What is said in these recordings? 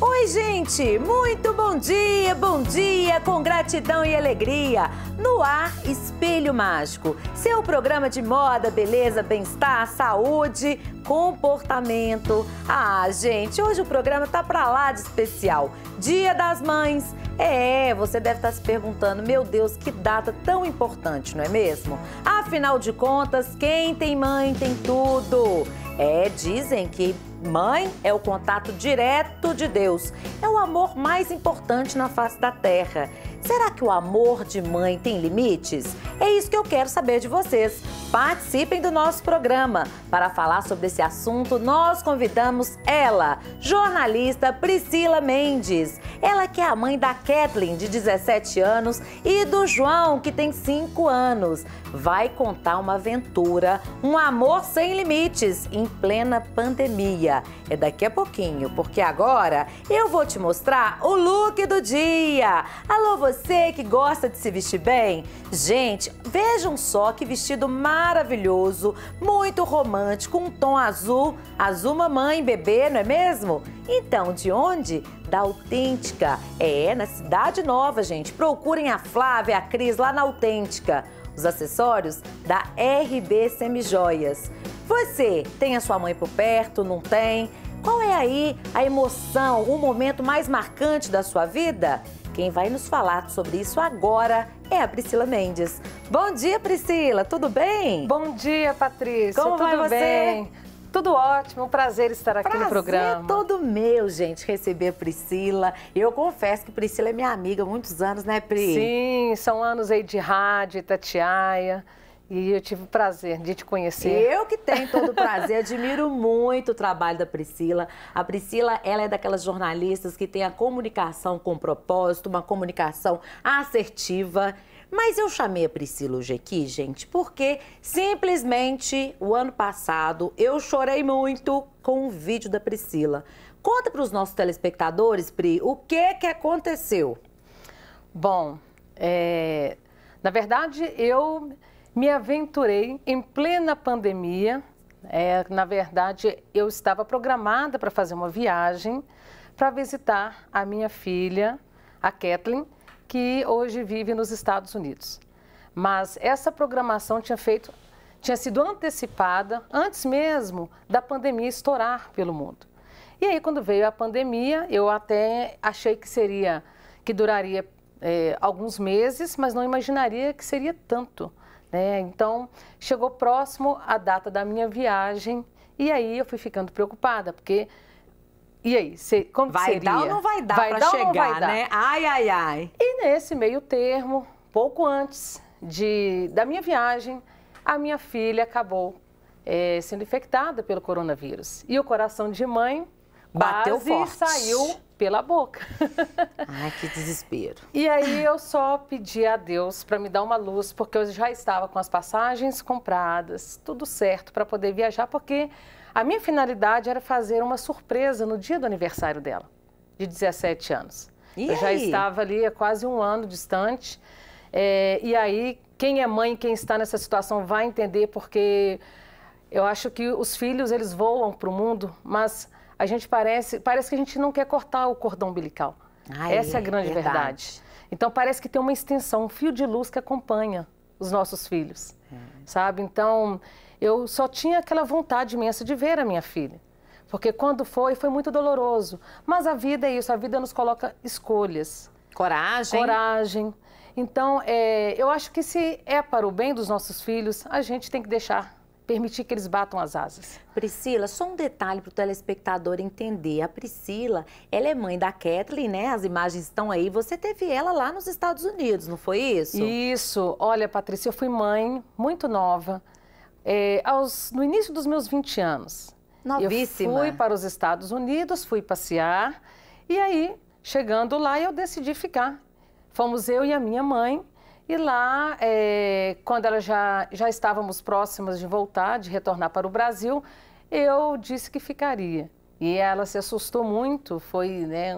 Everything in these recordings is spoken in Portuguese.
Oi, gente! Muito bom dia, com gratidão e alegria. No ar, Espelho Mágico, seu programa de moda, beleza, bem-estar, saúde, comportamento. Ah, gente, hoje o programa tá pra lá de especial. Dia das Mães. Você deve estar se perguntando, meu Deus, que data tão importante, não é mesmo? Afinal de contas, quem tem mãe tem tudo. Dizem que mãe é o contato direto de Deus. É o amor mais importante na face da terra. Será que o amor de mãe tem limites? É isso que eu quero saber de vocês. Participem do nosso programa. Para falar sobre esse assunto, nós convidamos ela, jornalista Priscila Mendes. Ela que é a mãe da Kathleen, de 17 anos, e do João, que tem 5 anos. Vai contar uma aventura, um amor sem limites, em plena pandemia. É daqui a pouquinho, porque agora eu vou te mostrar o look do dia. Alô, você que gosta de se vestir bem? Gente, vejam só que vestido maravilhoso, muito romântico, um tom azul, azul mamãe, bebê, não é mesmo? Então, de onde? Da Autêntica. Na Cidade Nova, gente. Procurem a Flávia e a Cris lá na Autêntica. Os acessórios da RB Semijoias. Você tem a sua mãe por perto, não tem? Qual é aí a emoção, o momento mais marcante da sua vida? Quem vai nos falar sobre isso agora é a Priscila Mendes. Bom dia, Priscila, tudo bem? Bom dia, Patrícia. Como vai você? Bem? Tudo ótimo, um prazer estar aqui no programa. Prazer todo meu, gente, receber a Priscila. Eu confesso que Priscila é minha amiga há muitos anos, né, Pri? Sim, são anos aí de rádio, Itatiaia. E eu tive o prazer de te conhecer. Eu que tenho todo o prazer, admiro muito o trabalho da Priscila. A Priscila, ela é daquelas jornalistas que tem a comunicação com propósito, uma comunicação assertiva. Mas eu chamei a Priscila hoje aqui, gente, porque simplesmente o ano passado eu chorei muito com o vídeo da Priscila. Conta para os nossos telespectadores, Pri, o que aconteceu? Bom, na verdade, eu me aventurei em plena pandemia. Na verdade, eu estava programada para fazer uma viagem para visitar a minha filha, a Kathleen, que hoje vive nos Estados Unidos. Mas essa programação tinha sido antecipada antes mesmo da pandemia estourar pelo mundo. E aí, quando veio a pandemia, eu até achei que duraria alguns meses, mas não imaginaria que seria tanto. Então, chegou próximo a data da minha viagem e aí eu fui ficando preocupada, porque... E aí, como vai seria? Vai dar ou não vai dar para chegar, né? Ai, ai, ai. E nesse meio termo, pouco antes da minha viagem, a minha filha acabou sendo infectada pelo coronavírus. E o coração de mãe bateu forte, saiu pela boca. Ai, que desespero. E aí eu só pedi a Deus para me dar uma luz, porque eu já estava com as passagens compradas, tudo certo para poder viajar, porque a minha finalidade era fazer uma surpresa no dia do aniversário dela, de 17 anos. Eu já estava ali há quase um ano distante. E aí, quem é mãe, quem está nessa situação vai entender, porque eu acho que os filhos, eles voam para o mundo, mas a gente parece que a gente não quer cortar o cordão umbilical. Essa é a grande verdade. Então, parece que tem uma extensão, um fio de luz que acompanha os nossos filhos, sabe? Então, eu só tinha aquela vontade imensa de ver a minha filha. Porque quando foi muito doloroso. Mas a vida é isso, a vida nos coloca escolhas. Coragem. Coragem. Então, eu acho que se é para o bem dos nossos filhos, a gente tem que permitir que eles batam as asas. Priscila, só um detalhe para o telespectador entender. A Priscila, ela é mãe da Kathleen, né? As imagens estão aí. Você teve ela lá nos Estados Unidos, não foi isso? Isso. Olha, Patrícia, eu fui mãe muito nova. No início dos meus 20 anos. Novíssima. Eu fui para os Estados Unidos, fui passear. E aí, chegando lá, eu decidi ficar. Fomos eu e a minha mãe. E lá, quando ela já estávamos próximas de voltar, de retornar para o Brasil, eu disse que ficaria. E ela se assustou muito, foi, né?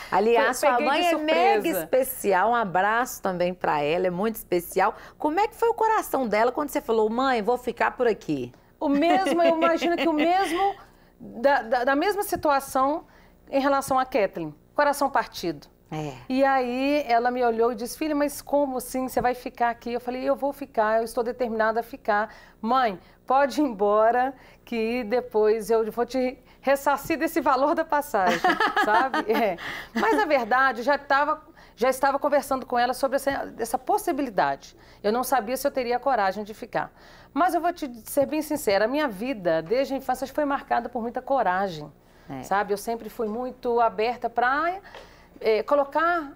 Aliás, sua mãe é mega especial, um abraço também para ela, é muito especial. Como é que foi o coração dela quando você falou, mãe, vou ficar por aqui? O mesmo, eu imagino que o mesmo, da mesma situação em relação a Kathleen, coração partido. É. E aí ela me olhou e disse, filha, mas como assim, você vai ficar aqui? Eu falei, eu vou ficar, eu estou determinada a ficar. Mãe, pode ir embora, que depois eu vou te ressarcir desse valor da passagem, sabe? É. Mas, na verdade, já estava conversando com ela sobre essa possibilidade. Eu não sabia se eu teria coragem de ficar. Mas eu vou te ser bem sincera, a minha vida, desde a infância, foi marcada por muita coragem, sabe? Eu sempre fui muito aberta para colocar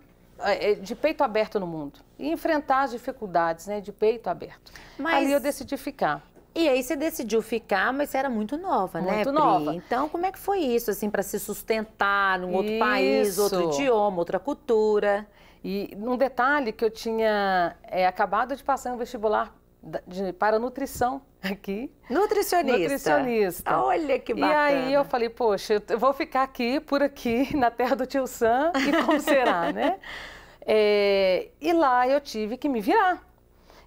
de peito aberto no mundo e enfrentar as dificuldades, né, de peito aberto. Mas ali eu decidi ficar. E aí você decidiu ficar, mas você era muito nova, né, Muito Pri? nova. Então, como é que foi isso, assim, para se sustentar num outro país, outro idioma, outra cultura? E um detalhe que eu tinha acabado de passar um vestibular para nutrição aqui. Nutricionista? Nutricionista. Olha que bacana. E aí eu falei, poxa, eu vou ficar aqui, por aqui, na terra do tio Sam, e como será, né? E lá eu tive que me virar.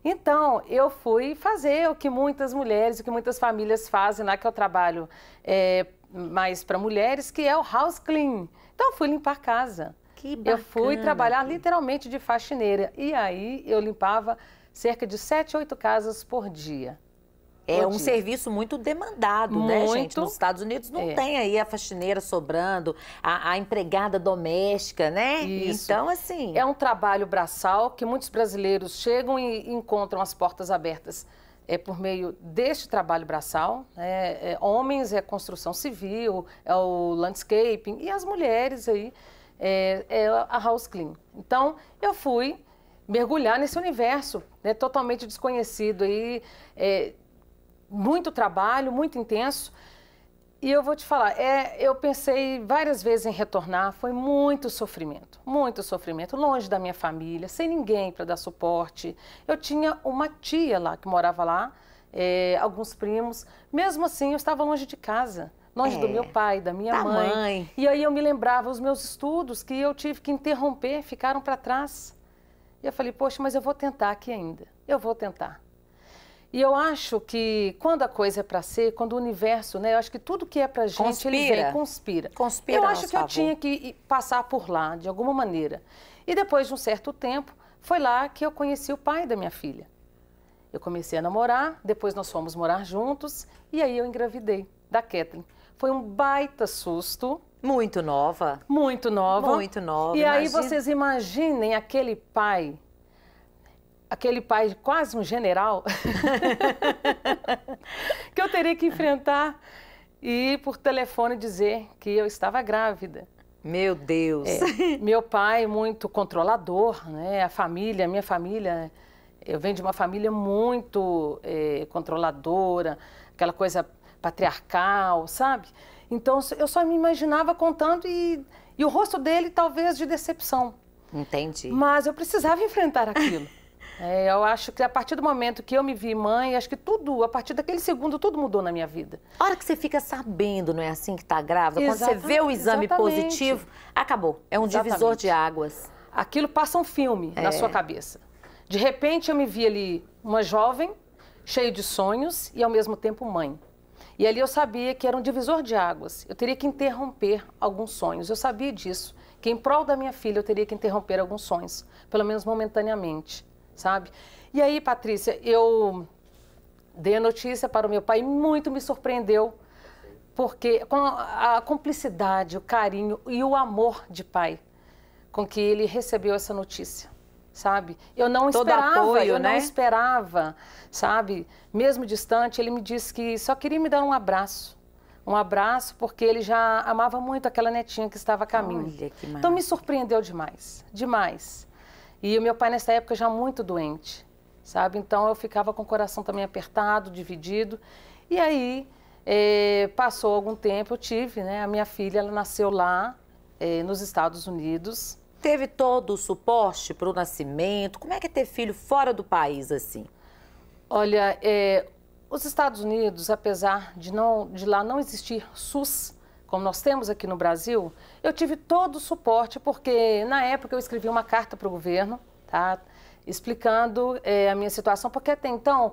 Então, eu fui fazer o que muitas mulheres, o que muitas famílias fazem lá, que eu trabalho mais para mulheres, que é o house clean. Então, eu fui limpar a casa. Que bacana. Eu fui trabalhar literalmente de faxineira. E aí, eu limpava cerca de 7, 8 casas por dia. É um serviço muito demandado, né, gente? Nos Estados Unidos não tem aí a faxineira sobrando, a empregada doméstica, né? Isso. Então, assim... É um trabalho braçal que muitos brasileiros chegam e encontram as portas abertas por meio deste trabalho braçal. Homens é construção civil, é o landscaping, e as mulheres aí é a house clean. Então, eu fui mergulhar nesse universo, né, totalmente desconhecido aí, muito trabalho, muito intenso. E eu vou te falar, eu pensei várias vezes em retornar, foi muito sofrimento, longe da minha família, sem ninguém para dar suporte. Eu tinha uma tia lá, que morava lá, alguns primos, mesmo assim eu estava longe de casa, longe do meu pai, da minha mãe. E aí eu me lembrava os meus estudos, que eu tive que interromper, ficaram para trás. E eu falei, poxa, mas eu vou tentar aqui ainda, eu vou tentar. E eu acho que quando a coisa é para ser, quando o universo, né, eu acho que tudo que é pra gente, ele vem, conspira. Conspira. Eu acho que eu tinha que passar por lá, de alguma maneira. E depois de um certo tempo, foi lá que eu conheci o pai da minha filha. Eu comecei a namorar, depois nós fomos morar juntos, e aí eu engravidei da Kathleen. Foi um baita susto. Muito nova. Muito nova. Muito nova. E aí vocês imaginem aquele pai quase um general, que eu teria que enfrentar e ir por telefone dizer que eu estava grávida. Meu Deus! Meu pai muito controlador, né? Minha família, eu venho de uma família muito controladora, aquela coisa patriarcal, sabe? Então, eu só me imaginava contando e o rosto dele talvez de decepção. Entendi. Mas eu precisava enfrentar aquilo. Eu acho que a partir do momento que eu me vi mãe, acho que tudo, a partir daquele segundo, tudo mudou na minha vida. A hora que você fica sabendo, não é assim que tá grávida? Quando você vê o exame positivo, acabou. É um divisor de águas. Aquilo passa um filme na sua cabeça. De repente eu me vi ali uma jovem, cheia de sonhos e ao mesmo tempo mãe. E ali eu sabia que era um divisor de águas. Eu teria que interromper alguns sonhos. Eu sabia disso, que em prol da minha filha eu teria que interromper alguns sonhos, pelo menos momentaneamente. Sabe? E aí, Patrícia, eu dei a notícia para o meu pai e muito me surpreendeu, porque com a cumplicidade, o carinho e o amor de pai com que ele recebeu essa notícia, sabe? Eu não esperava, sabe? Mesmo distante, ele me disse que só queria me dar um abraço porque ele já amava muito aquela netinha que estava a caminho. Olha, que maravilha. Então me surpreendeu demais, demais. E o meu pai, nessa época, já muito doente, sabe? Então, eu ficava com o coração também apertado, dividido. E aí, passou algum tempo, eu tive, né? A minha filha, ela nasceu lá, nos Estados Unidos. Teve todo o suporte para o nascimento? Como é que é ter filho fora do país, assim? Olha, os Estados Unidos, apesar de lá não existir SUS, como nós temos aqui no Brasil, eu tive todo o suporte, porque na época eu escrevi uma carta para o governo, tá, explicando a minha situação, porque até então,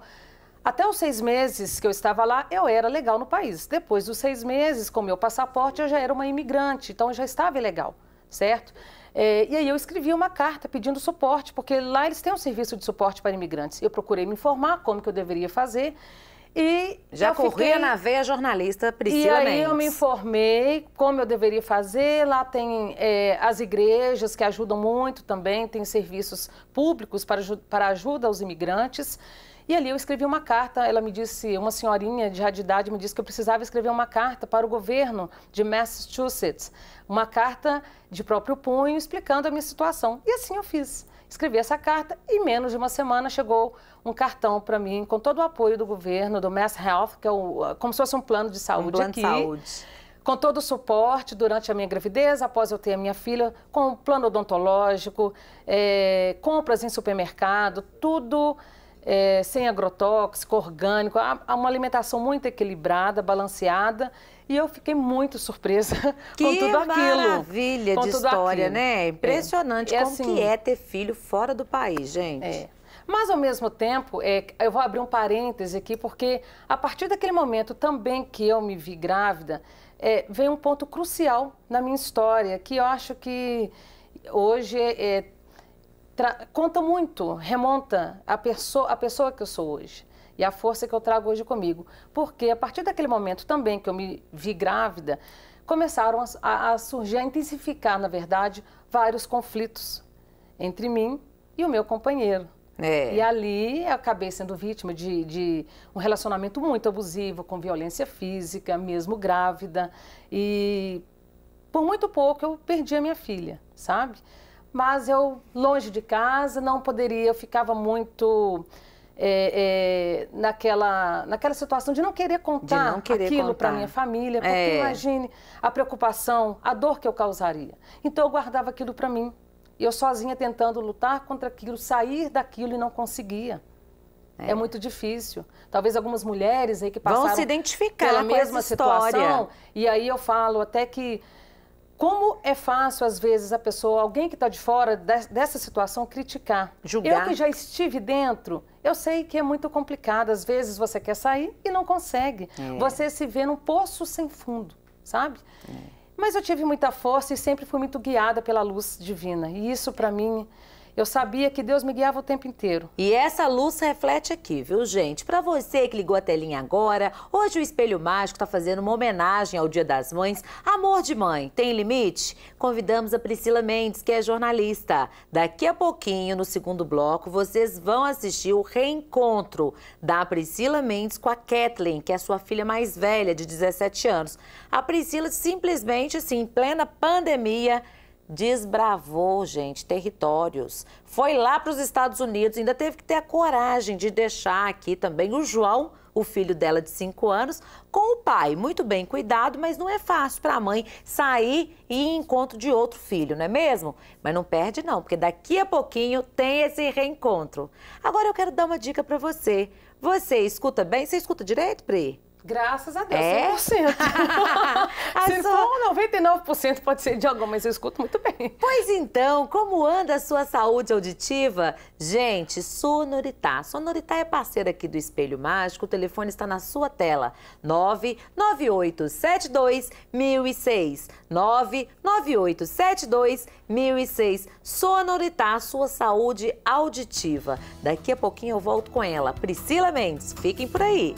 até os 6 meses que eu estava lá, eu era legal no país. Depois dos 6 meses, com meu passaporte, eu já era uma imigrante, então eu já estava ilegal, certo? E aí eu escrevi uma carta pedindo suporte, porque lá eles têm um serviço de suporte para imigrantes. Eu procurei me informar como que eu deveria fazer. E já corria na veia jornalista Priscila Mendes. E aí eu me informei como eu deveria fazer. Lá tem as igrejas que ajudam muito também, tem serviços públicos para ajuda aos imigrantes. E ali eu escrevi uma carta, ela me disse, uma senhorinha de idade me disse que eu precisava escrever uma carta para o governo de Massachusetts, uma carta de próprio punho explicando a minha situação. E assim eu fiz. Escrevi essa carta e em menos de uma semana chegou um cartão para mim com todo o apoio do governo, do Mass Health, que é como se fosse um plano de saúde aqui. Com todo o suporte durante a minha gravidez, após eu ter a minha filha, com plano odontológico, compras em supermercado, tudo sem agrotóxico, orgânico, uma alimentação muito equilibrada, balanceada. E eu fiquei muito surpresa com tudo aquilo. Que maravilha de história, né? Impressionante como assim, que é ter filho fora do país, gente. Mas, ao mesmo tempo, eu vou abrir um parêntese aqui, porque a partir daquele momento também que eu me vi grávida, veio um ponto crucial na minha história, que eu acho que hoje conta muito, remonta a pessoa que eu sou hoje. E a força que eu trago hoje comigo. Porque a partir daquele momento também que eu me vi grávida, começaram a surgir, a intensificar, na verdade, vários conflitos entre mim e o meu companheiro. E ali eu acabei sendo vítima de um relacionamento muito abusivo, com violência física, mesmo grávida. E por muito pouco eu perdi a minha filha, sabe? Mas eu, longe de casa, não poderia, eu ficava muito... naquela situação de não querer contar aquilo para minha família, porque imagine a preocupação, a dor que eu causaria. Então eu guardava aquilo para mim, e eu sozinha tentando lutar contra aquilo, sair daquilo e não conseguia. É muito difícil. Talvez algumas mulheres aí que passaram vão se identificar pela com mesma essa situação, história. E aí eu falo até que como é fácil, às vezes, a pessoa, alguém que está de fora dessa situação, criticar. Julgar. Eu que já estive dentro, eu sei que é muito complicado. Às vezes você quer sair e não consegue. Você se vê num poço sem fundo, sabe? Mas eu tive muita força e sempre fui muito guiada pela luz divina. E isso, para mim, eu sabia que Deus me guiava o tempo inteiro. E essa luz reflete aqui, viu, gente? Para você que ligou a telinha agora, hoje o Espelho Mágico está fazendo uma homenagem ao Dia das Mães. Amor de mãe, tem limite? Convidamos a Priscila Mendes, que é jornalista. Daqui a pouquinho, no segundo bloco, vocês vão assistir o reencontro da Priscila Mendes com a Kathleen, que é a sua filha mais velha, de 17 anos. A Priscila simplesmente, assim, em plena pandemia, desbravou, gente, territórios. Foi lá para os Estados Unidos, ainda teve que ter a coragem de deixar aqui também o João, o filho dela de 5 anos, com o pai. Muito bem cuidado, mas não é fácil para a mãe sair e ir em encontro de outro filho, não é mesmo? Mas não perde não, porque daqui a pouquinho tem esse reencontro. Agora eu quero dar uma dica para você. Você escuta bem? Você escuta direito, Pri? Graças a Deus, 100%. Se for 99% pode ser de alguma, mas eu escuto muito bem. Pois então, como anda a sua saúde auditiva? Gente, Sonoritá. Sonoritá é parceira aqui do Espelho Mágico, o telefone está na sua tela. 99872-1006. 99872-1006. Sonoritá, sua saúde auditiva. Daqui a pouquinho eu volto com ela, Priscila Mendes. Fiquem por aí.